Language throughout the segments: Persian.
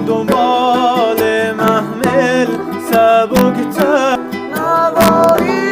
دنبال محمل سبکتر نوایی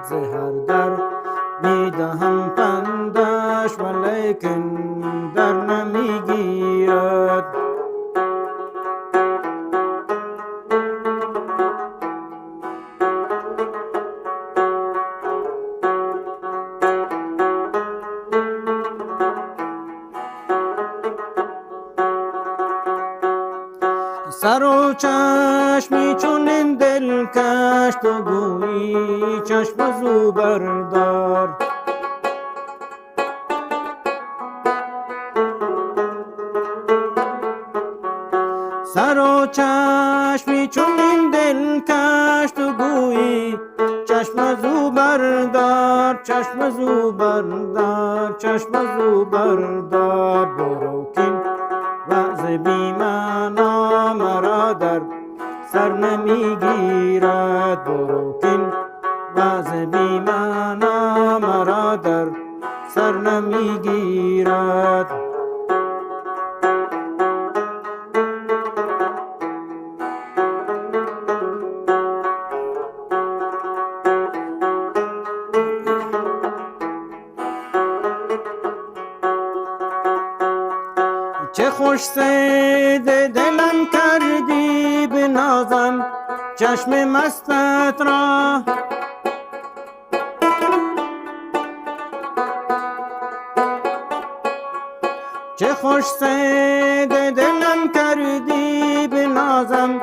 زهر در میدهم پندش ولیکن در نمیگیرد. سر و چشمی چونین دلکش تو گویی چشم از او بردار. سر و چشمی چونین دلکش تو گویی چشم از او بردار، چشم از او بردار، چشم از او بردار. برو کین وعظ بی معنا مرا در سر نمیگیرد. برو کین وعظ بی معنا مرا در سر نمیگیرد. چه خوش صید دلم کردی به نازم چشم مستت را. چه خوش صید دلم کردی به نازم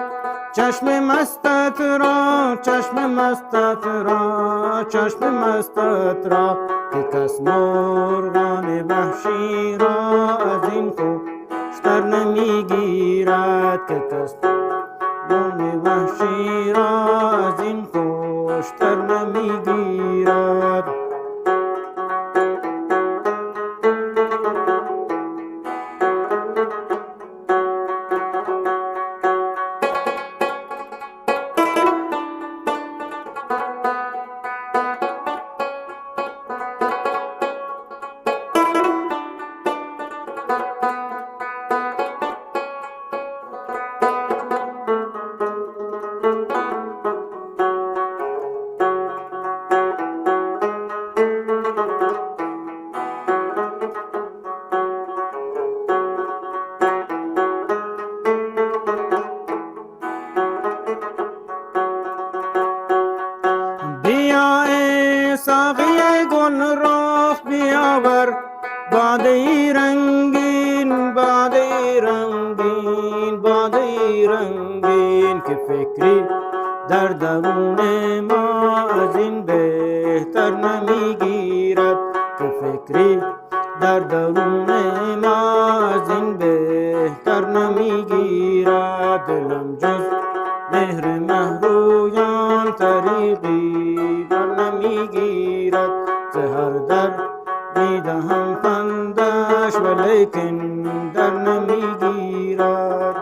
چشم مستت را، چشم مستت را، چشم مستت را. که کس مرغان وحشی را از این خوشتر نمیگیرد. که کس مرغان وحشی را از این خوشتر نمیگیرد. ساقی گل رخ بیاور باده رنگین، باده رنگین، باده رنگین. که فکری در درون ما از این بهتر نمیگیرد. که فکری در درون ما از این بهتر نمیگیرد. دلم جز مهر مهرویان طریقی بر نمیگیرد. زهر در میدهم پندش ولیکن در نمیگیرد.